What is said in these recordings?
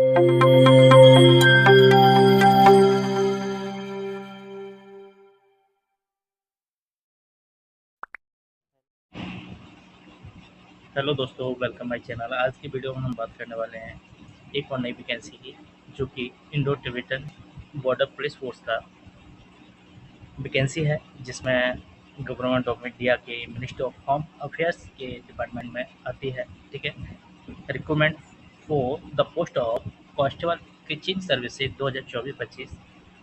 Hello दोस्तों, welcome my channel. आज की वीडियो में हम बात करने वाले हैं एक और नई वैकेंसी की, जो कि Indo Tibetan border police force का वैकेंसी है, जिसमें गवर्नमेंट ऑफ इंडिया के मिनिस्ट्री ऑफ होम अफेयर्स के डिपार्टमेंट में आती है। ठीक है। Recruitment for the post of constable kitchen services 2024-25।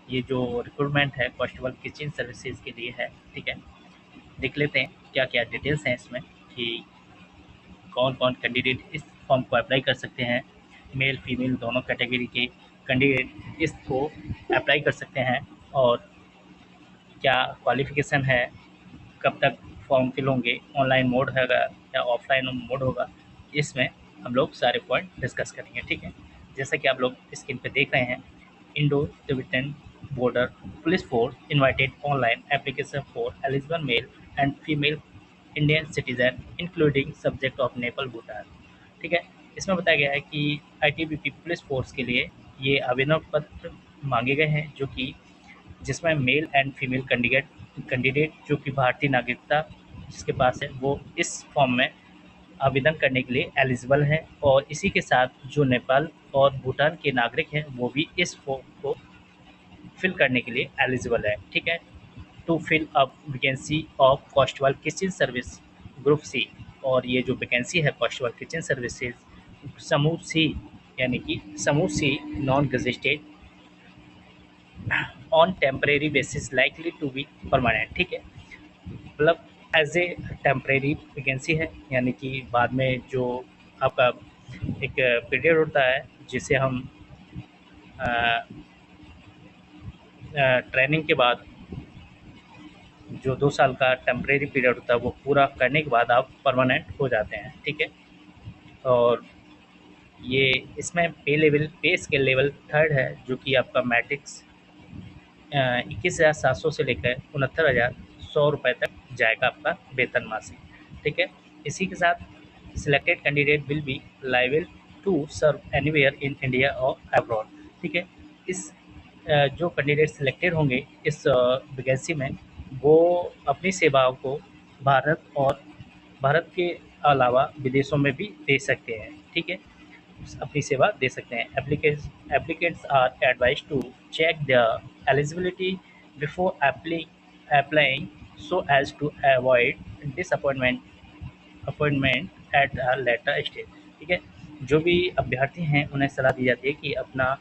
ये जो रिक्रूटमेंट है कांस्टेबल किचिंग सर्विसेज के लिए है। ठीक है। देख लेते हैं क्या क्या डिटेल्स हैं इसमें, कि कौन कौन कैंडिडेट इस फॉर्म को अप्लाई कर सकते हैं। मेल फीमेल दोनों कैटेगरी के कैंडिडेट इसको अप्लाई कर सकते हैं, और क्या क्वालिफ़िकेशन है, कब तक फॉर्म फिल होंगे, ऑनलाइन मोड होगा या ऑफलाइन मोड होगा, इसमें हम लोग सारे पॉइंट डिस्कस करेंगे। ठीक है। जैसा कि आप लोग स्क्रीन पे देख रहे हैं, Indo Tibetan border police force invited online application for eligible male and female Indian citizen including subject of Nepal Bhutan. ठीक है। इसमें बताया गया है कि आईटीबीपी पुलिस फोर्स के लिए ये आवेदन पत्र मांगे गए हैं, जो कि जिसमें मेल एंड फीमेल कैंडिडेट जो कि भारतीय नागरिकता जिसके पास है, वो इस फॉर्म में आवेदन करने के लिए एलिजिबल है, और इसी के साथ जो नेपाल और भूटान के नागरिक हैं, वो भी इस फॉर्म को फिल करने के लिए एलिजिबल है। ठीक है। To fill up vacancy of constable kitchen service group C. और ये जो वैकेंसी है कांस्टेबल किचन सर्विसेज समूह सी, यानी कि समूह C non gazetted on temporary basis likely to be permanent. ठीक है। मतलब एज ए टेम्परेरी वैकेंसी है, यानी कि बाद में जो आपका एक पीरियड होता है, जिसे हम ट्रेनिंग के बाद जो 2 साल का टेम्परेरी पीरियड होता है, वो पूरा करने के बाद आप परमानेंट हो जाते हैं। ठीक है। और ये इसमें पे स्केल लेवल थर्ड है, जो कि आपका मैट्रिक्स 21,700 से लेकर 69,100 रुपये तक जाएगा आपका वेतन मासिक। ठीक है। इसी के साथ selected candidate will be liable to serve anywhere in India और अब्रॉड। ठीक है। इस जो कैंडिडेट सिलेक्टेड होंगे इस वैकेंसी में, वो अपनी सेवाओं को भारत के अलावा विदेशों में भी दे सकते हैं। ठीक है। अपनी सेवा दे सकते हैं। Applicants are advise to check the eligibility before applying so as to avoid appointment at a later stage. ठीक है। जो भी अभ्यर्थी हैं, उन्हें सलाह दी जाती है कि अपना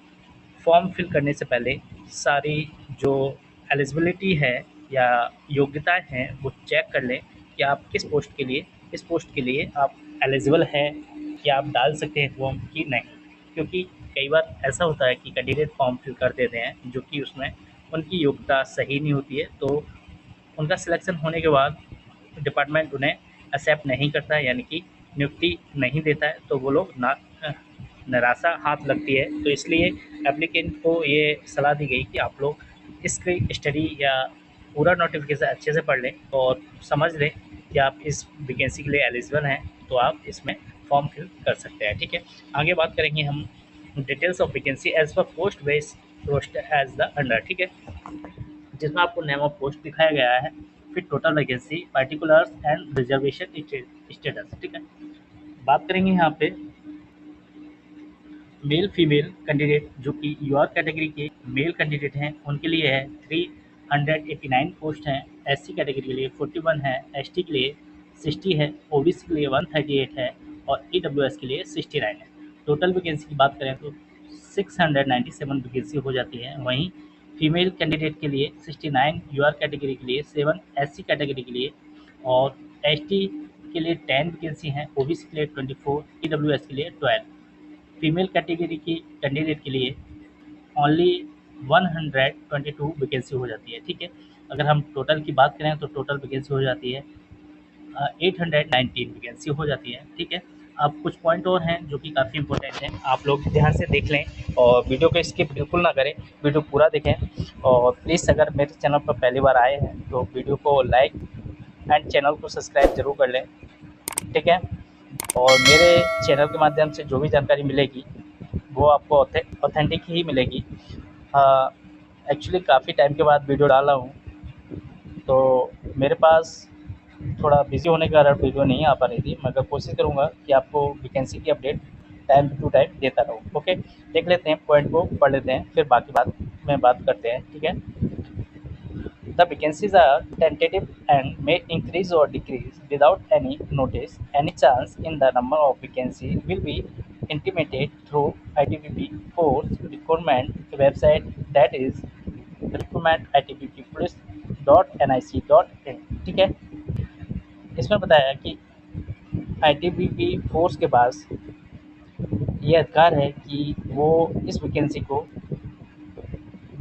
फॉर्म फिल करने से पहले सारी जो एलिजिबिलिटी है या योग्यताएं हैं, वो चेक कर लें कि आप किस पोस्ट के लिए आप एलिजिबल हैं, कि आप डाल सकते हैं फॉर्म कि नहीं। क्योंकि कई बार ऐसा होता है कि कैंडिडेट फॉर्म फिल कर देते हैं, जो कि उसमें उनकी योग्यता सही नहीं होती है, तो उनका सिलेक्शन होने के बाद डिपार्टमेंट उन्हें एक्सेप्ट नहीं करता है, यानी कि नियुक्ति नहीं देता है, तो वो लोग निराशा हाथ लगती है। तो इसलिए एप्लीकेंट को ये सलाह दी गई कि आप लोग इसकी स्टडी या पूरा नोटिफिकेशन अच्छे से पढ़ लें और समझ लें कि आप इस वैकेंसी के लिए एलिजिबल हैं, तो आप इसमें फॉर्म फिल कर सकते हैं। ठीक है। आगे बात करेंगे हम details of vacancy age per post base post age the under. ठीक है। जिसमें आपको नेम ऑफ पोस्ट दिखाया गया है, फिर total vacancy, particulars and reservation status. ठीक है। बात करेंगे यहाँ पे मेल फीमेल कैंडिडेट, जो कि यूआर कैटेगरी के मेल कैंडिडेट हैं, उनके लिए है 389 पोस्ट हैं। एससी कैटेगरी के लिए 41 है, एसटी के लिए 60 है, ओबीसी के लिए 138 है, और ईडब्ल्यूएस के लिए 69 है। टोटल वैकेंसी की बात करें तो 697 वैकेंसी हो जाती है। वहीं फीमेल कैंडिडेट के लिए 69, यूआर कैटेगरी के लिए 7, एससी कैटेगरी के लिए और एसटी के लिए 10 वैकेंसी हैं, ओबीसी के लिए 24, ईडब्ल्यूएस के लिए 12। फीमेल कैटेगरी की कैंडिडेट के लिए ओनली 122 वैकेंसी हो जाती है। ठीक है। अगर हम टोटल की बात करें तो टोटल वैकेंसी हो जाती है 819 वैकेंसी हो जाती है। ठीक है। अब कुछ पॉइंट और हैं जो कि काफ़ी इंपॉर्टेंट हैं, आप लोग ध्यान से देख लें और वीडियो को स्किप बिल्कुल ना करें, वीडियो पूरा देखें। और प्लीज़ अगर मेरे चैनल पर पहली बार आए हैं तो वीडियो को लाइक एंड चैनल को सब्सक्राइब ज़रूर कर लें। ठीक है। और मेरे चैनल के माध्यम से जो भी जानकारी मिलेगी, वो आपको ऑथेंटिक ही मिलेगी। एक्चुअली काफ़ी टाइम के बाद वीडियो डाला हूँ, तो मेरे पास थोड़ा बिज़ी होने के कारण वीडियो नहीं आ पा रही थी, मगर कोशिश करूँगा कि आपको वैकेंसी की अपडेट टाइम टू टाइम देता रहूँ। ओके, देख लेते हैं, पॉइंट को पढ़ लेते हैं, फिर बाकी बात करते हैं, ठीक है। The vacancies are tentative and may increase or decrease without any notice. Any change in the number of vacancies will be intimated through ITBP Force recruitment website, that is recruitment@itbppolice.nic.in। ठीक है, इसमें बताया कि ITBP फोर्स के पास ये अधिकार है कि वो इस वैकेंसी को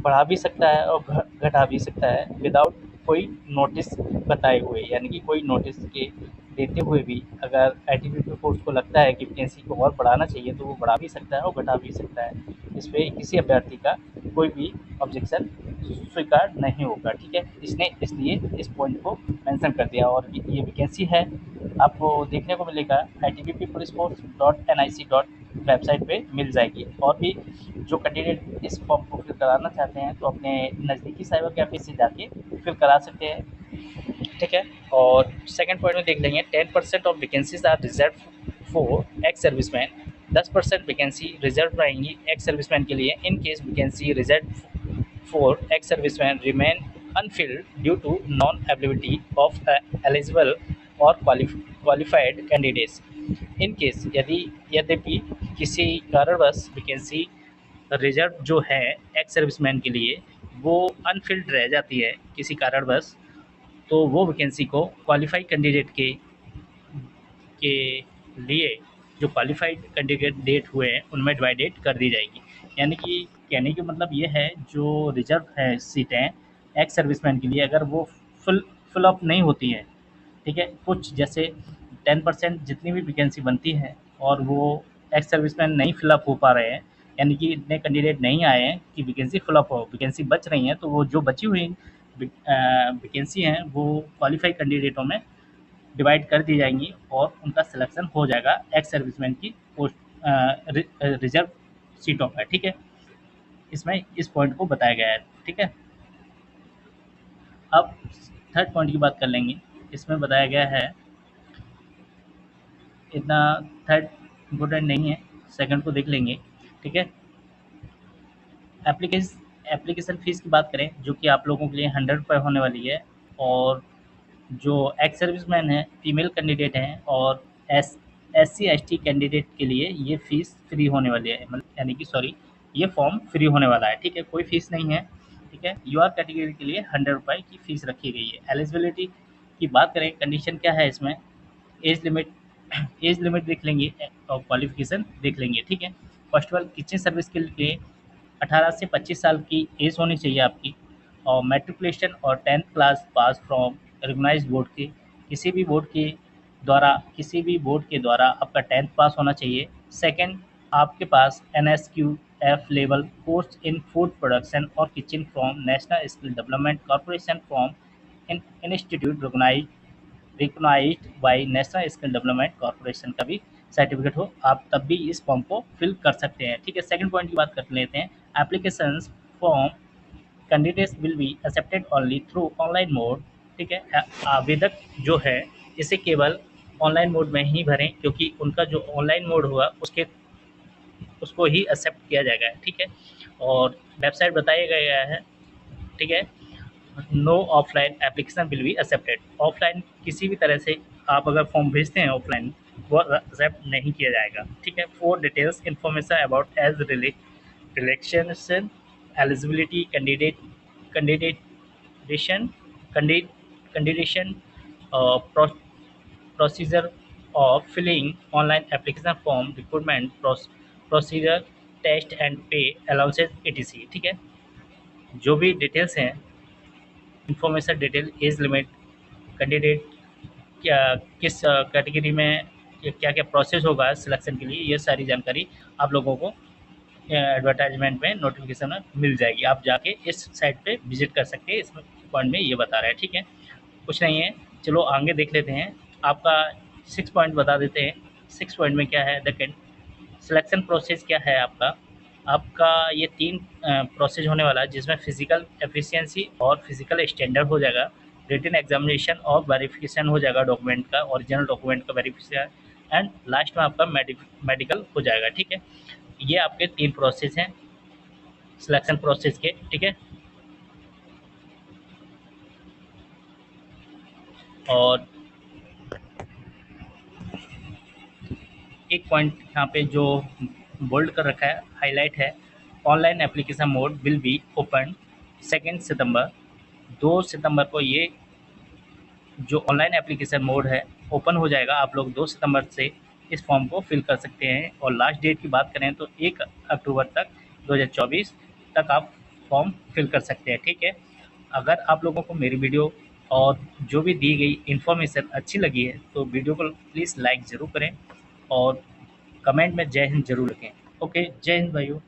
बढ़ा भी सकता है और घटा भी सकता है विदाउट कोई नोटिस बताए हुए, यानी कि कोई नोटिस के देते हुए भी अगर आईटीबीपी फोर्स को लगता है कि वैकेंसी को और बढ़ाना चाहिए तो वो बढ़ा भी सकता है और घटा भी सकता है। इस पर किसी अभ्यर्थी का कोई भी ऑब्जेक्शन स्वीकार नहीं होगा, ठीक है। इसने इसलिए इस पॉइंट को मेंशन कर दिया और ये वैकेंसी है आपको देखने को मिलेगा itbppoliceforce.nic. वेबसाइट पे मिल जाएगी। और भी जो कैंडिडेट इस फॉर्म को फिल कराना चाहते हैं तो अपने नज़दीकी साइबर कैफे से जाके फिल करा सकते हैं, ठीक है। और सेकंड पॉइंट में देख लेंगे, 10% of vacancies are reserve for ex serviceman. 10% vacancy reserve रहेंगी एक्स सर्विसमैन के लिए। In case vacancy reserve for ex serviceman remain unfilled due to non availability of eligible और क्वालिफाइड कैंडिडेट्स। इन केस यद्यपि किसी कारणवश वैकेंसी रिजर्व जो है x serviceman के लिए वो अनफिल्ड रह जाती है किसी कारणवश, तो वो वैकेंसी को क्वालिफाइड कैंडिडेट के लिए जो क्वालिफाइड कैंडिडेट हुए हैं उनमें डिवाइडेड कर दी जाएगी। यानी कि कहने का मतलब ये है, जो रिजर्व है सीटें एक्स सर्विसमैन के लिए अगर वो फुल अप नहीं होती हैं, ठीक है, कुछ जैसे 10% जितनी भी वैकेंसी बनती है और वो एक्स सर्विसमैन नहीं फिलअप हो पा रहे हैं, यानी कि इतने कैंडिडेट नहीं आए हैं कि वैकेंसी फिलअप हो, वैकेंसी बच रही हैं, तो वो जो बची हुई वैकेंसी हैं वो क्वालिफाइड कैंडिडेटों में डिवाइड कर दी जाएंगी और उनका सिलेक्शन हो जाएगा एक्स सर्विसमैन की पोस्ट रिजर्व सीटों पर, ठीक है। इसमें इस पॉइंट को बताया गया है, ठीक है। अब थर्ड पॉइंट की बात कर लेंगे। इसमें बताया गया है, इतना थर्ड इम्पोर्टेंट नहीं है, सेकंड को देख लेंगे, ठीक है। एप्लीकेशन फ़ीस की बात करें जो कि आप लोगों के लिए 100 रुपये होने वाली है, और जो एक्स सर्विसमैन हैं, फीमेल कैंडिडेट हैं और SC ST कैंडिडेट के लिए ये फ़ीस फ्री होने वाली है, मतलब यानी कि सॉरी, ये फॉर्म फ्री होने वाला है, ठीक है, कोई फ़ीस नहीं है, ठीक है। यूआर कैटेगरी के लिए 100 रुपये की फ़ीस रखी गई है। एलिजिबिलिटी की बात करें, कंडीशन क्या है इसमें, एज लिमिट एज लिमिट देख लेंगे और क्वालिफिकेशन देख लेंगे, ठीक है। First of all, kitchen service के लिए 18 से 25 साल की एज होनी चाहिए आपकी, और मैट्रिकुलेशन और 10th class pass from recognised board के किसी भी बोर्ड के द्वारा आपका 10th पास होना चाहिए। सेकंड, आपके पास NSQF level course in food production और kitchen from national skill development corporation from institute recognised by national skill development corporation का भी सर्टिफिकेट हो, आप तब भी इस फॉर्म को फिल कर सकते हैं, ठीक है। सेकंड पॉइंट की बात कर लेते हैं। Applications form candidates will be accepted only through online mode, ठीक है। आवेदक जो है इसे केवल ऑनलाइन मोड में ही भरें, क्योंकि उनका जो ऑनलाइन मोड होगा उसको ही एक्सेप्ट किया जाएगा, ठीक है। और वेबसाइट बताया गया है, ठीक है। No offline application will be accepted. Offline किसी भी तरह से आप अगर फॉर्म भेजते हैं ऑफलाइन, वो एक्सेप्ट नहीं किया जाएगा, ठीक है। For details information about age relaxation eligibility candidation candidation procedure of filling online application form, recruitment procedure, test and pay allowances etc, ठीक है। जो भी डिटेल्स हैं, information detail, age limit, candidate क्या किस कैटेगरी में क्या क्या प्रोसेस होगा सिलेक्शन के लिए, ये सारी जानकारी आप लोगों को एडवर्टाइजमेंट में नोटिफिकेशन में मिल जाएगी। आप जाके इस साइट पे विजिट कर सकते हैं। इस पॉइंट में ये बता रहा है, ठीक है, कुछ नहीं है। चलो आगे देख लेते हैं। आपका 6 पॉइंट बता देते हैं। 6 पॉइंट में क्या है, सिलेक्शन प्रोसेस क्या है आपका। आपका ये 3 प्रोसेस होने वाला है, जिसमें फिज़िकल एफिशिएंसी और फिज़िकल स्टैंडर्ड हो जाएगा, रिटन एग्ज़ामिनेशन और वेरिफ़िकेशन हो जाएगा डॉक्यूमेंट का, ओरिजिनल डॉक्यूमेंट का वेरिफ़िकेशन, एंड लास्ट में आपका मेडिकल हो जाएगा, ठीक है। ये आपके 3 प्रोसेस हैं सिलेक्शन प्रोसेस के, ठीक है। और एक पॉइंट यहाँ पे जो बोल्ड कर रखा है, हाईलाइट है, online application mode will be open 2 सितंबर। 2 सितंबर को ये जो ऑनलाइन एप्लीकेशन मोड है ओपन हो जाएगा। आप लोग 2 सितंबर से इस फॉर्म को फिल कर सकते हैं, और लास्ट डेट की बात करें तो 1 अक्टूबर तक 2024 तक आप फॉर्म फिल कर सकते हैं, ठीक है। अगर आप लोगों को मेरी वीडियो और जो भी दी गई इन्फॉर्मेशन अच्छी लगी है तो वीडियो को प्लीज़ लाइक ज़रूर करें, और कमेंट में जय हिंद ज़रूर लिखें। ओके, जय हिंद भाइयों।